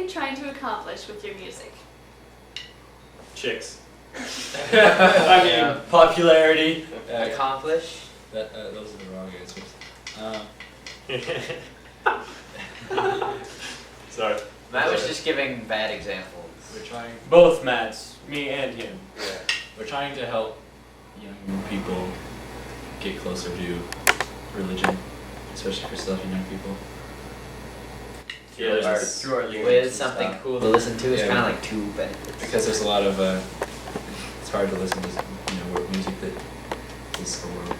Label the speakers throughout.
Speaker 1: you trying to accomplish with your music?
Speaker 2: Chicks.
Speaker 3: I mean, popularity.
Speaker 4: Accomplish.
Speaker 3: Those are the wrong answers.
Speaker 2: Sorry.
Speaker 4: Matt was just giving bad examples.
Speaker 3: We're trying.
Speaker 5: Both Matts, me and him.
Speaker 3: Yeah. We're trying to help young people get closer to religion, especially for young people.
Speaker 2: Yeah, there's
Speaker 5: Through our lyrics
Speaker 4: With
Speaker 5: and
Speaker 4: something
Speaker 5: stuff.
Speaker 4: cool to listen to is
Speaker 3: Yeah.
Speaker 4: kind of like two benefits.
Speaker 3: Because there's a lot of it's hard to listen to world music that is so worldly.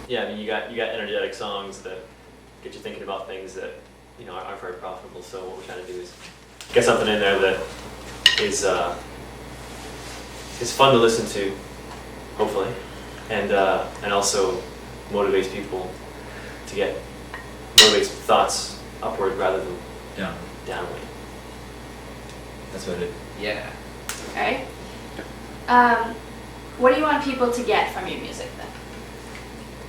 Speaker 2: Yeah, I mean, you got energetic songs that get you thinking about things that aren't very profitable. So what we're trying to do is get something in there that is fun to listen to, hopefully, and also motivates people to motivates thoughts upward rather than downward.
Speaker 3: That's what it.
Speaker 4: Yeah.
Speaker 1: Okay. What do you want people to get from your music then?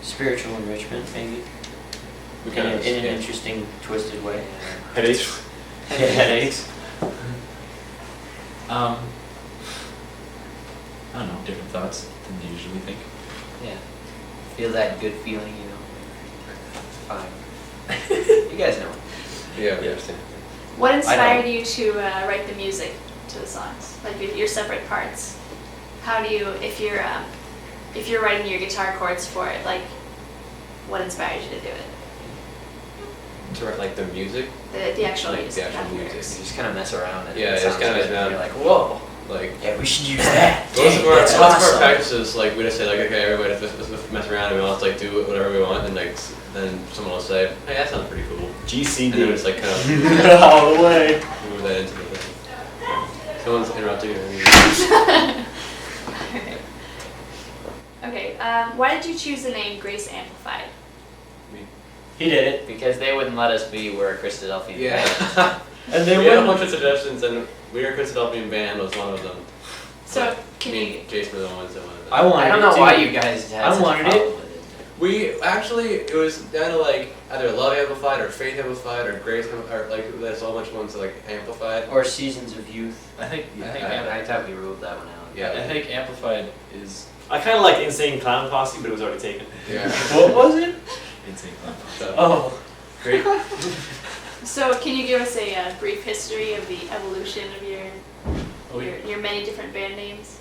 Speaker 5: Spiritual enrichment, maybe. In an interesting, twisted way.
Speaker 2: Headaches.
Speaker 5: Headaches.
Speaker 3: I don't know, different thoughts than you usually think.
Speaker 4: Yeah. Feel that good feeling, Fine. You guys know.
Speaker 6: Yeah, we understand.
Speaker 1: What inspired you to write the music to the songs? Like your separate parts. How do you, if you're writing your guitar chords for it, like what inspired you to do it?
Speaker 6: To write like the music,
Speaker 1: The actual
Speaker 6: Like the
Speaker 1: music.
Speaker 6: actual
Speaker 1: not the
Speaker 6: music.
Speaker 1: lyrics.
Speaker 4: You just kind of mess around and
Speaker 6: Yeah,
Speaker 4: it
Speaker 6: just
Speaker 4: sounds
Speaker 6: kinda
Speaker 4: good,
Speaker 6: mess around.
Speaker 4: and you're like, whoa.
Speaker 6: like
Speaker 5: Yeah, we should use that.
Speaker 6: most of our
Speaker 5: That's
Speaker 6: most of our
Speaker 5: awesome.
Speaker 6: practices, like we just say like, okay, everybody let's mess around and we'll just like do whatever we want, and like then someone will say, hey, that sounds pretty cool, and then
Speaker 2: GCD.
Speaker 6: it's like kind of
Speaker 5: All the way.
Speaker 6: move that into the thing. Someone's interrupting you.
Speaker 1: Okay. Why did you choose the name Grace Amplified?
Speaker 5: He did it.
Speaker 4: Because they wouldn't let us be where Christadelphian.
Speaker 6: Yeah.
Speaker 5: And they
Speaker 6: We had a
Speaker 5: wouldn't.
Speaker 6: bunch of suggestions, and We Are Christadelphian Band was one of them.
Speaker 1: So
Speaker 6: Me and Jason were the ones that wanted that.
Speaker 5: I wanted
Speaker 4: I don't
Speaker 5: it
Speaker 4: know
Speaker 5: too.
Speaker 4: why you guys had
Speaker 5: I
Speaker 4: such a
Speaker 5: wanted it.
Speaker 4: problem with it.
Speaker 6: We actually, it was kind of like either Love Amplified or Faith Amplified or Grace Amplified, or like there's so much ones like Amplified.
Speaker 5: Or Seasons of Youth.
Speaker 3: I think
Speaker 4: I thought we ruled that one out.
Speaker 6: Yeah.
Speaker 3: I think amplified is
Speaker 2: I kind of liked Insane Clown Posse, but it was already taken.
Speaker 6: Yeah.
Speaker 5: What was it?
Speaker 3: insane.
Speaker 6: So,
Speaker 5: Oh, great.
Speaker 1: So can you give us a brief history of the evolution of your many different band names?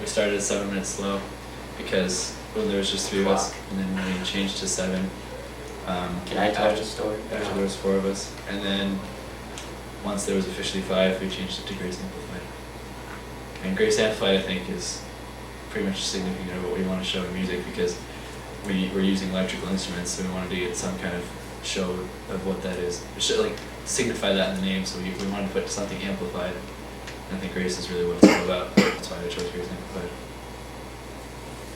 Speaker 3: We started at 7 minutes slow because there was just 3 of us, and then we changed to 7.
Speaker 5: Can I tell the story?
Speaker 3: After there was 4 of us, and then once there was officially 5, we changed it to Grace Amplified. And Grace Amplified, I think, is pretty much significant of what we want to show in music because we're using electrical instruments, so we wanted to get some kind of show of what that is. Like signify that in the name, so we wanted to put something amplified. And I think Grace is really what it's all about. That's why I chose Grace Amplified.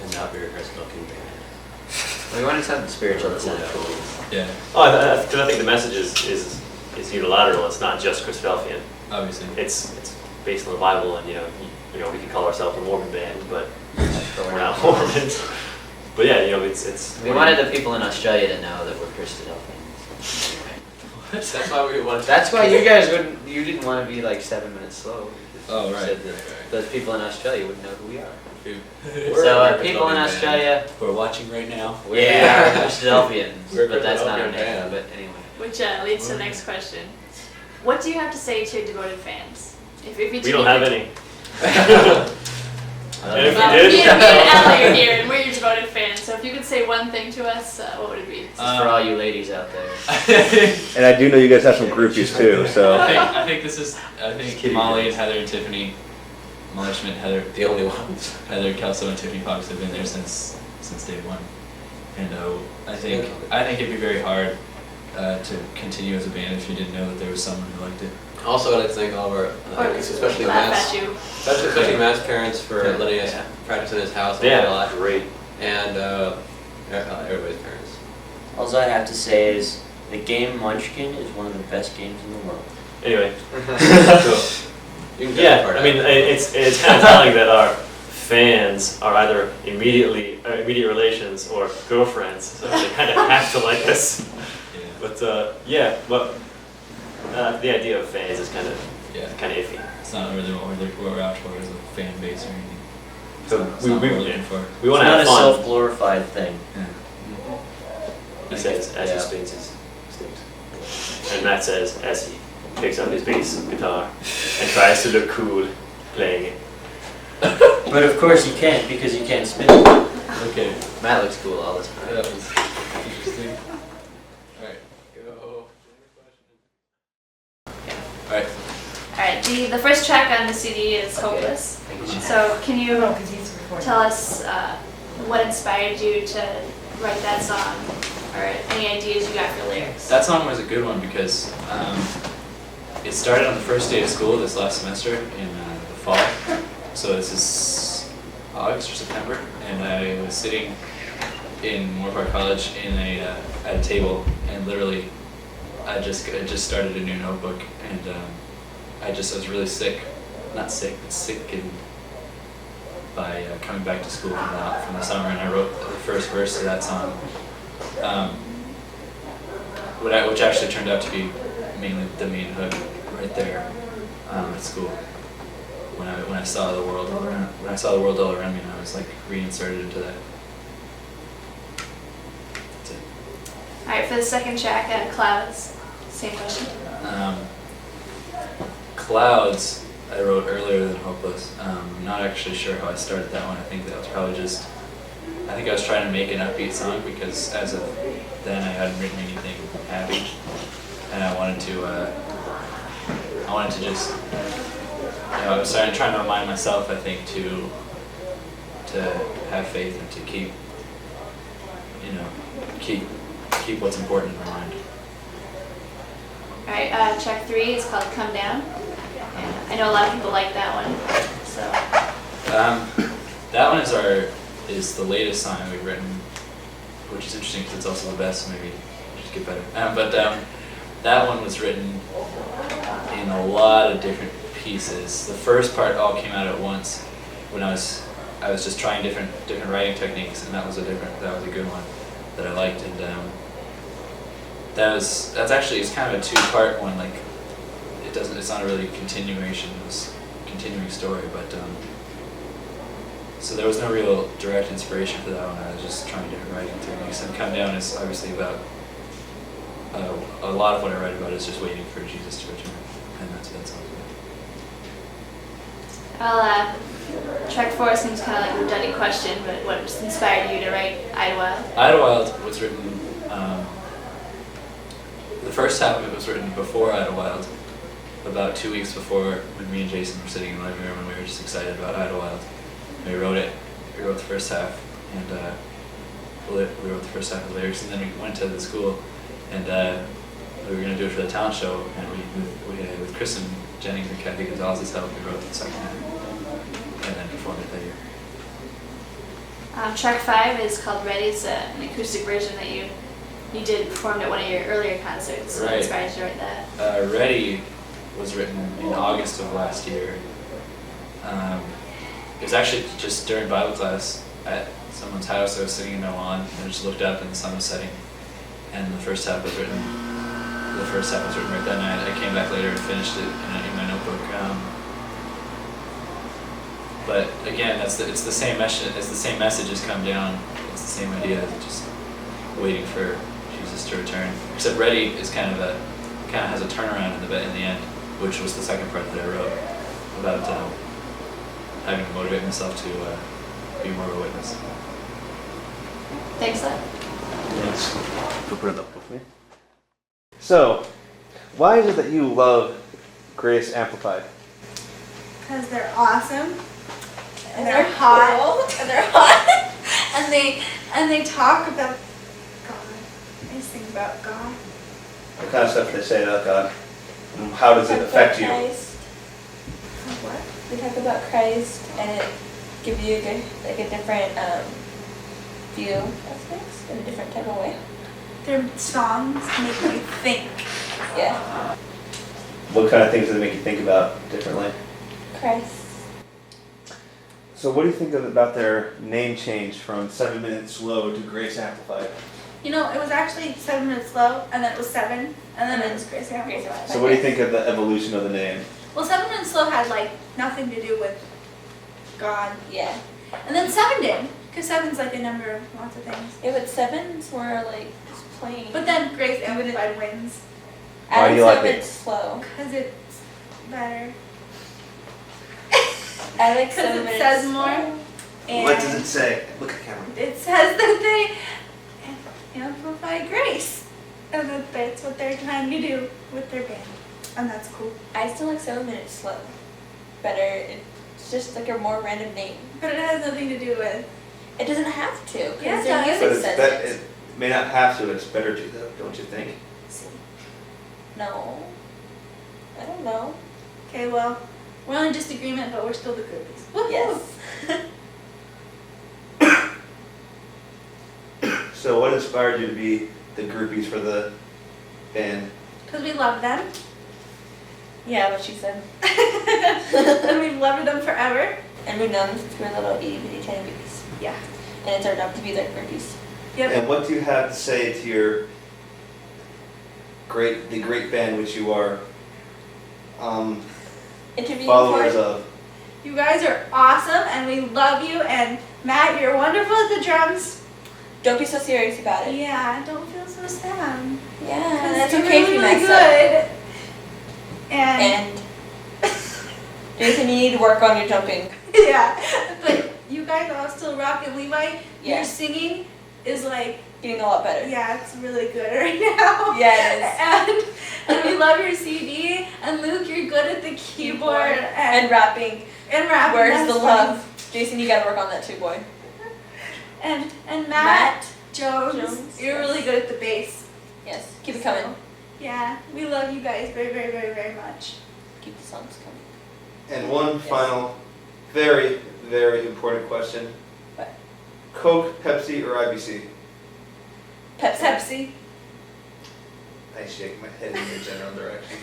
Speaker 6: and not We Are Christadelphian Band.
Speaker 4: We wanted something spiritual that sounded cool.
Speaker 3: Yeah,
Speaker 2: Oh, because I think the message is unilateral. It's not just Christadelphian.
Speaker 3: obviously.
Speaker 2: It's based on the Bible, and we can call ourselves a Mormon band, but we're not Mormons. But yeah, it's.
Speaker 4: We wanted the people in Australia to know that we're Christadelphians.
Speaker 6: That's why we wanted.
Speaker 4: That's why you guys you didn't want to be like 7 minutes slow.
Speaker 3: Oh,
Speaker 4: You
Speaker 3: right.
Speaker 4: said that those people in Australia would know who we are.
Speaker 6: We're
Speaker 4: So
Speaker 6: a
Speaker 4: people in
Speaker 6: Christadelphian band.
Speaker 4: Australia,
Speaker 3: Who are watching right now.
Speaker 4: we are Christadelphians,
Speaker 6: We're
Speaker 4: but that's not our
Speaker 6: Christadelphian
Speaker 4: name.
Speaker 6: band.
Speaker 4: But anyway.
Speaker 1: Which leads to the next question. What do you have to say to your devoted fans? If you
Speaker 2: We don't have any. And if
Speaker 1: Well,
Speaker 2: we
Speaker 1: me
Speaker 2: did,
Speaker 1: and Allie are here, and we're your devoted fans. So if you could say one thing to us, what would it be?
Speaker 4: This is for all you ladies out there.
Speaker 7: And I do know you guys have some groupies too, so.
Speaker 3: I think this is. I think Molly and Heather and Tiffany, Molly Schmidt,
Speaker 6: The only ones.
Speaker 3: Heather Kelso and Tiffany Fox have been there since day one, and I think it'd be very hard to continue as a band if you didn't know that there was someone who liked it.
Speaker 6: Also, I'd like to thank all of our,
Speaker 1: Or
Speaker 6: especially
Speaker 1: laugh
Speaker 6: Matt's,
Speaker 1: at you.
Speaker 6: especially Matt's parents for letting us practice in his house a
Speaker 2: yeah,
Speaker 6: lot,
Speaker 2: great.
Speaker 6: and everybody's parents.
Speaker 5: All I have to say is the game Munchkin is one of the best games in the world.
Speaker 2: Anyway,
Speaker 6: You can get that
Speaker 2: yeah,
Speaker 6: part
Speaker 2: I
Speaker 6: out.
Speaker 2: mean, it's kind of telling that our fans are either immediate relations or girlfriends, so they kind of have to like us.
Speaker 3: Yeah.
Speaker 2: But yeah, but The idea of fans is kind of
Speaker 3: Yeah.
Speaker 2: iffy.
Speaker 3: It's not really what we're after as a fan base or anything.
Speaker 2: So
Speaker 3: It's not what we're looking for.
Speaker 2: we want
Speaker 5: It's
Speaker 2: to
Speaker 5: not
Speaker 2: have
Speaker 5: a
Speaker 2: fun.
Speaker 5: self-glorified thing.
Speaker 3: Yeah.
Speaker 2: He says as he spins his sticks. And Matt says as he picks up his bass guitar and tries to look cool playing it.
Speaker 5: But of course you can't because you can't spin it.
Speaker 3: Okay.
Speaker 4: Matt looks cool all the time.
Speaker 3: That was interesting. Alright, go. Alright.
Speaker 1: Alright, the first track on the CD is Hopeless. So can you tell us what inspired you to write that song, or any ideas you got for lyrics?
Speaker 3: That song was a good one because it started on the first day of school this last semester in the fall. So this is August or September, and I was sitting in Moorpark College at a table, and literally I just started a new notebook, and I was really sick, not sick, but sickened by coming back to school from the summer, and I wrote the first verse to that song, which actually turned out to be mainly the main hook right there at school. When I saw the world all around me, and I was like reinserted into that. That's it.
Speaker 1: Alright, for the second track, Clouds, same question.
Speaker 3: Clouds, I wrote earlier than Hopeless. I'm not actually sure how I started that one. I think that was probably just, I think I was trying to make an upbeat song because as of then I hadn't written anything happy, and I wanted to just, I was trying to remind myself, I think, to have faith and to keep what's important in my mind.
Speaker 1: Alright, track 3 is called Come Down. And I know a lot of people like that one, so.
Speaker 3: That one is the latest song we've written, which is interesting because it's also the best, so maybe just get better. But that one was written in a lot of different pieces. The first part all came out at once when I was just trying different writing techniques, and that was a good one that I liked, and that's actually, it's kind of a two-part one. Like it's not really a continuation, it was a continuing story, but so there was no real direct inspiration for that one. I was just trying different writing techniques, and Come Down is obviously about a lot of what I write about is just waiting for Jesus to return, and that's what that song's about.
Speaker 1: Well, track 4 seems kind of like a redundant question, but what inspired you to write Idlewild?
Speaker 3: Idlewild was written, the first half of it was written before Idlewild, about 2 weeks before, when me and Jason were sitting in the living room and we were just excited about Idlewild. We wrote the first half, and we wrote the first half of the lyrics, and then we went to the school, and we were going to do it for the talent show, and we with Kristen Jennings and Kathy Gonzalez's help, we wrote the second half, and then performed it that year.
Speaker 1: Track 5 is called Ready. It's an acoustic version that you performed at one of your earlier concerts. What
Speaker 3: Right.
Speaker 1: inspired you to write that?
Speaker 3: Ready was written in August of last year. It was actually just during Bible class at someone's house. I was sitting in my lawn and I just looked up and the sun was setting, and the first half was written. The first half was written right that night. I came back later and finished it in my notebook. But again, it's the same message. As the same message has come down. It's the same idea, just waiting for Jesus to return. Except Ready is kind of has a turnaround in the end, which was the second part that I wrote about having to motivate myself to be more of a witness.
Speaker 1: Thanks, Lynn.
Speaker 7: Thanks. Go put it up with me. So, why is it that you love Grace Amplified?
Speaker 8: Because they're awesome, and they're hot, and they're hot, and they talk about God. They sing about God.
Speaker 7: What kind of stuff do they say about God? And how does it affect you?
Speaker 8: Christ. What? They talk about Christ, and it gives you a different view of things in a different type of way. Their songs make me think. Yeah.
Speaker 7: What kind of things do they make you think about differently?
Speaker 8: Christ.
Speaker 7: So what do you think about their name change from 7 Minutes Slow to Grace Amplified?
Speaker 9: You know, it was actually 7 Minutes Slow, and then it was 7, and then it was Grace Amplified.
Speaker 7: So what do you think of the evolution of the name?
Speaker 9: Well, 7 Minutes Slow had like nothing to do with God.
Speaker 8: Yeah.
Speaker 9: And then 7 did, because 7's like a number of lots of things.
Speaker 8: Yeah, but 7's were like just plain.
Speaker 9: But then Grace Amplified wins,
Speaker 7: Why do you like it?
Speaker 8: It's slow.
Speaker 9: because it's better.
Speaker 8: I like
Speaker 9: 'Cause
Speaker 8: 7
Speaker 9: it
Speaker 8: minutes
Speaker 9: says more.
Speaker 8: slow.
Speaker 9: And
Speaker 7: What does it say? Look at the camera.
Speaker 9: it says that they amplify grace. And that's what they're trying to do with their band. And that's cool.
Speaker 8: I still like 7 minutes slow. Better. It's just like a more random name.
Speaker 9: But it has nothing to do with.
Speaker 8: It doesn't have to. Because
Speaker 9: Yeah, it
Speaker 8: their
Speaker 9: does.
Speaker 7: But
Speaker 8: music
Speaker 7: it's
Speaker 8: says it.
Speaker 7: it may not have to, it's better to though, don't you think?
Speaker 8: No. I don't know.
Speaker 9: Okay, well, we're on a disagreement, but we're still the groupies. Woohoo!
Speaker 8: Yes.
Speaker 7: So what inspired you to be the groupies for the band?
Speaker 9: Because we love them.
Speaker 8: Yeah, what she said.
Speaker 9: And we've loved them forever.
Speaker 8: And we've known them since we were little itty bitty tiny babies.
Speaker 9: Yeah.
Speaker 8: And it's our job to be their groupies.
Speaker 9: Yep.
Speaker 7: And what do you have to say to your the great band which you are
Speaker 8: Interviewing
Speaker 7: followers
Speaker 8: for
Speaker 7: of?
Speaker 9: You guys are awesome, and we love you. And Matt, you're wonderful at the drums.
Speaker 8: Don't be so serious about it.
Speaker 9: Yeah, don't feel so sad.
Speaker 8: Yeah,
Speaker 9: 'Cause
Speaker 8: that's
Speaker 9: you're
Speaker 8: okay if
Speaker 9: really,
Speaker 8: you
Speaker 9: really
Speaker 8: mess up.
Speaker 9: good. And
Speaker 8: Jason, you need to work on your jumping.
Speaker 9: yeah, but you guys all still rock. And Levi, your
Speaker 8: Yeah.
Speaker 9: singing is like,
Speaker 8: Getting a lot better.
Speaker 9: yeah, it's really good right now.
Speaker 8: Yeah, it is.
Speaker 9: And we love your CD. And Luke, you're good at the keyboard
Speaker 8: And rapping.
Speaker 9: and rapping.
Speaker 8: Where's
Speaker 9: that's
Speaker 8: the
Speaker 9: funny.
Speaker 8: love? Jason, you gotta work on that too, boy.
Speaker 9: And Matt,
Speaker 8: Matt
Speaker 9: Jones,
Speaker 8: Jones,
Speaker 9: you're
Speaker 8: yes.
Speaker 9: really good at the bass.
Speaker 8: Yes. Keep it coming.
Speaker 9: So, yeah, we love you guys very, very, very, very much.
Speaker 8: Keep the songs coming.
Speaker 7: And one
Speaker 8: Yes.
Speaker 7: final, very, very important question.
Speaker 8: What?
Speaker 7: Coke, Pepsi, or IBC?
Speaker 8: Pepsi.
Speaker 9: Pepsi.
Speaker 7: I shake my head in the general direction.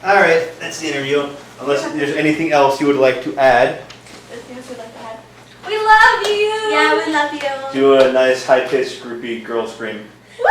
Speaker 7: Alright, that's the interview. Unless there's anything else you would like to add,
Speaker 8: Anything else you'd like to add?
Speaker 9: We love you.
Speaker 8: Yeah, we love you.
Speaker 7: do a nice high-pitched groupie girl scream.
Speaker 9: Woo!